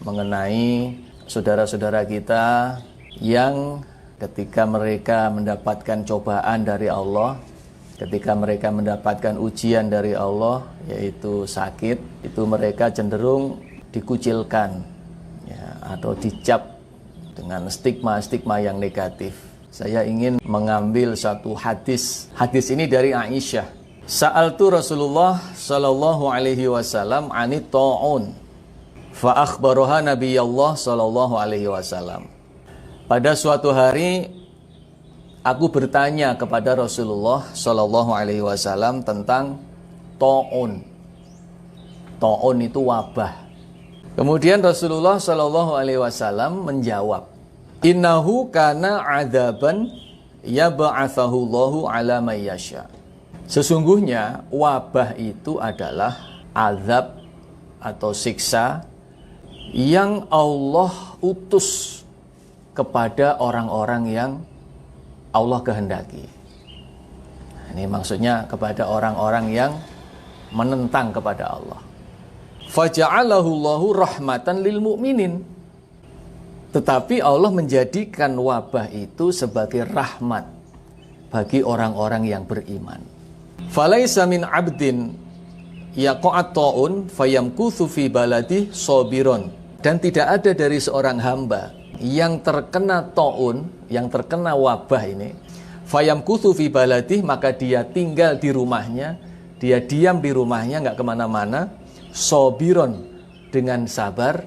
mengenai saudara-saudara kita yang ketika mereka mendapatkan cobaan dari Allah, ketika mereka mendapatkan ujian dari Allah, yaitu sakit, itu mereka cenderung dikucilkan ya, atau dicap dengan stigma-stigma yang negatif. Saya ingin mengambil satu hadis. Hadis ini dari Aisyah. Sa'altu Rasulullah sallallahu alaihi wasallam anit ta'un fa akhbaraha Nabiyullah sallallahu alaihi wasallam. Pada suatu hari aku bertanya kepada Rasulullah sallallahu alaihi wasallam tentang ta'un. Ta'un itu wabah. Kemudian Rasulullah sallallahu alaihi wasallam menjawab, "Innahu kana 'adzaban yab'atsahu Allahu 'ala may yasha." Sesungguhnya wabah itu adalah azab atau siksa yang Allah utus kepada orang-orang yang Allah kehendaki. Ini maksudnya kepada orang-orang yang menentang kepada Allah. Faja'alahu Allahu rahmatan lil mu'minin. Tetapi Allah menjadikan wabah itu sebagai rahmat bagi orang-orang yang beriman. Falaisa min 'abdin yaqa'at ta'un fayamkuthu fi baladi sabiron. Dan tidak ada dari seorang hamba yang terkena ta'un, yang terkena wabah ini, fayamkuthu fi baladi, maka dia tinggal di rumahnya, dia diam di rumahnya, enggak kemana-mana, sabiron, dengan sabar,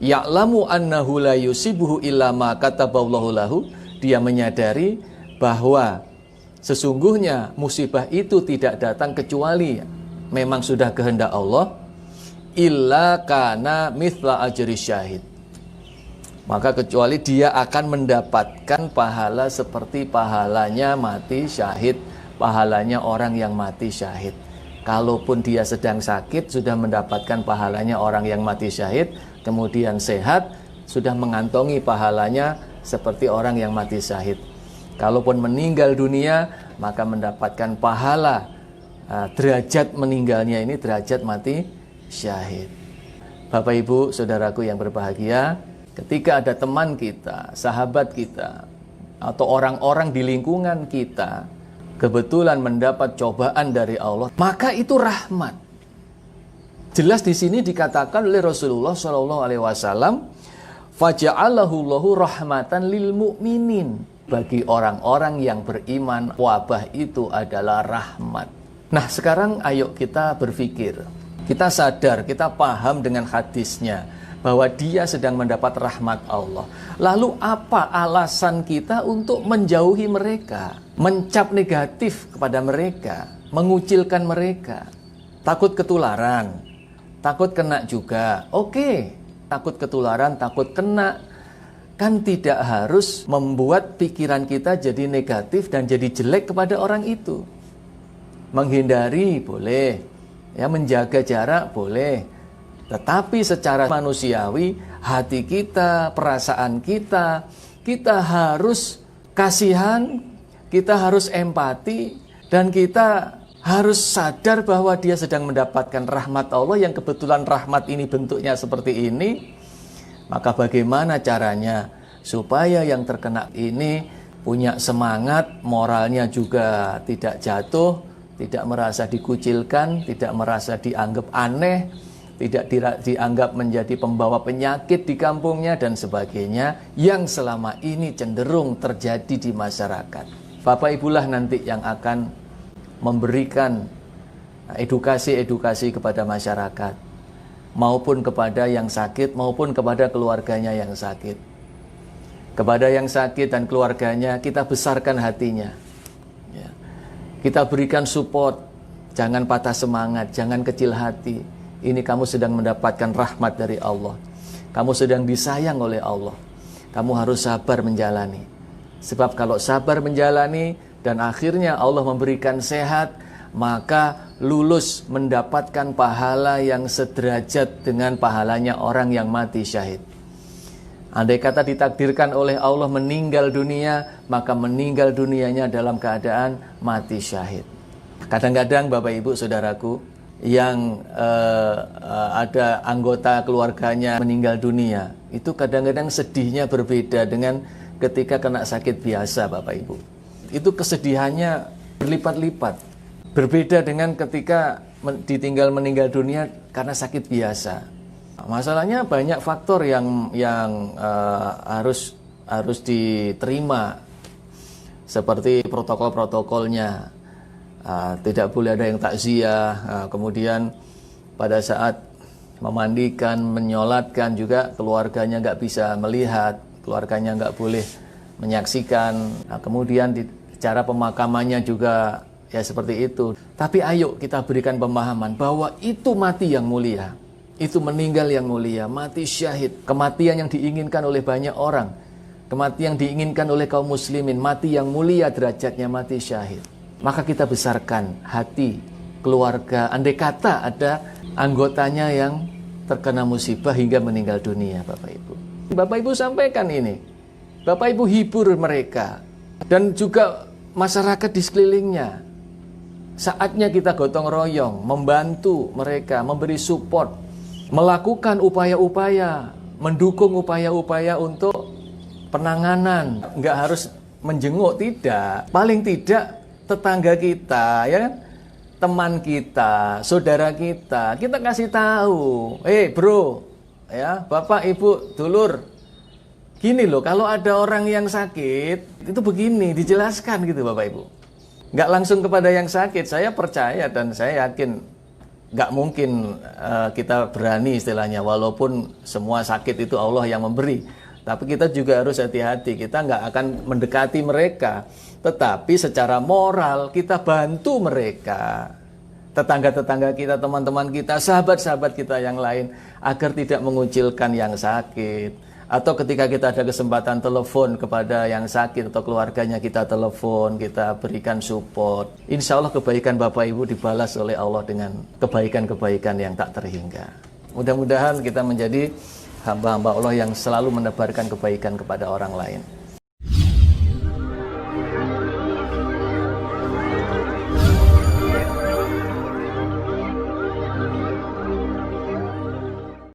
ya'lamu annahu la yusibuhu illa ma kataballahu lahu, dia menyadari bahwa sesungguhnya musibah itu tidak datang kecuali memang sudah kehendak Allah, illa kana mithla ajri syahid, maka kecuali dia akan mendapatkan pahala seperti pahalanya mati syahid, pahalanya orang yang mati syahid. Kalaupun dia sedang sakit, sudah mendapatkan pahalanya orang yang mati syahid, kemudian sehat, sudah mengantongi pahalanya seperti orang yang mati syahid. Kalaupun meninggal dunia, maka mendapatkan pahala derajat meninggalnya ini derajat mati syahid. Bapak Ibu, saudaraku yang berbahagia, ketika ada teman kita, sahabat kita, atau orang-orang di lingkungan kita kebetulan mendapat cobaan dari Allah, maka itu rahmat. Jelas di sini dikatakan oleh Rasulullah SAW, faja'alahu Allahu rahmatan lil mu'minin. Bagi orang-orang yang beriman, wabah itu adalah rahmat. Nah, sekarang ayo kita berpikir, kita sadar, kita paham dengan hadisnya bahwa dia sedang mendapat rahmat Allah. Lalu apa alasan kita untuk menjauhi mereka, mencap negatif kepada mereka, mengucilkan mereka? Takut ketularan, takut kena juga. Oke, takut ketularan, takut kena, kan tidak harus membuat pikiran kita jadi negatif dan jadi jelek kepada orang itu. Menghindari boleh, ya, menjaga jarak boleh. Tetapi secara manusiawi, hati kita, perasaan kita, kita harus kasihan, kita harus empati, dan kita harus sadar bahwa dia sedang mendapatkan rahmat Allah, yang kebetulan rahmat ini bentuknya seperti ini. Maka bagaimana caranya supaya yang terkena ini punya semangat, moralnya juga tidak jatuh, tidak merasa dikucilkan, tidak merasa dianggap aneh, tidak dianggap menjadi pembawa penyakit di kampungnya dan sebagainya, yang selama ini cenderung terjadi di masyarakat. Bapak Ibulah nanti yang akan memberikan edukasi-edukasi kepada masyarakat, maupun kepada yang sakit, maupun kepada keluarganya yang sakit. Kepada yang sakit dan keluarganya, kita besarkan hatinya, ya. Kita berikan support, jangan patah semangat, jangan kecil hati. Ini kamu sedang mendapatkan rahmat dari Allah. Kamu sedang disayang oleh Allah. Kamu harus sabar menjalani. Sebab kalau sabar menjalani dan akhirnya Allah memberikan sehat, maka lulus mendapatkan pahala yang sederajat dengan pahalanya orang yang mati syahid. Andai kata ditakdirkan oleh Allah meninggal dunia, maka meninggal dunianya dalam keadaan mati syahid. Kadang-kadang Bapak Ibu Saudaraku yang ada anggota keluarganya meninggal dunia, itu kadang-kadang sedihnya berbeda dengan ketika kena sakit biasa, Bapak Ibu. Itu kesedihannya berlipat-lipat. Berbeda dengan ketika ditinggal meninggal dunia karena sakit biasa. Masalahnya banyak faktor yang harus diterima, seperti protokol-protokolnya. Tidak boleh ada yang takziah. Kemudian pada saat memandikan, menyolatkan juga keluarganya nggak bisa melihat, keluarganya nggak boleh menyaksikan. Kemudian di cara pemakamannya juga ya seperti itu. Tapi ayo kita berikan pemahaman bahwa itu mati yang mulia, itu meninggal yang mulia, mati syahid, kematian yang diinginkan oleh banyak orang, kematian yang diinginkan oleh kaum muslimin, mati yang mulia derajatnya, mati syahid. Maka kita besarkan hati keluarga, andai kata ada anggotanya yang terkena musibah hingga meninggal dunia, Bapak Ibu. Bapak Ibu sampaikan ini, Bapak Ibu hibur mereka, dan juga masyarakat di sekelilingnya. Saatnya kita gotong royong, membantu mereka, memberi support, melakukan upaya-upaya, mendukung upaya-upaya untuk penanganan. Nggak harus menjenguk, tidak. Paling tidak tetangga kita, ya kan? Teman kita, saudara kita kasih tahu, bro, ya, bapak, ibu, dulur, gini loh, kalau ada orang yang sakit, itu begini, dijelaskan gitu, Bapak Ibu. Nggak langsung kepada yang sakit, saya percaya dan saya yakin nggak mungkin kita berani istilahnya, walaupun semua sakit itu Allah yang memberi. Tapi kita juga harus hati-hati, kita nggak akan mendekati mereka. Tetapi secara moral kita bantu mereka. Tetangga-tetangga kita, teman-teman kita, sahabat-sahabat kita yang lain, agar tidak mengucilkan yang sakit. Atau ketika kita ada kesempatan telepon kepada yang sakit atau keluarganya, kita telepon, kita berikan support. Insya Allah kebaikan Bapak Ibu dibalas oleh Allah dengan kebaikan-kebaikan yang tak terhingga. Mudah-mudahan kita menjadi hamba-hamba Allah yang selalu menebarkan kebaikan kepada orang lain.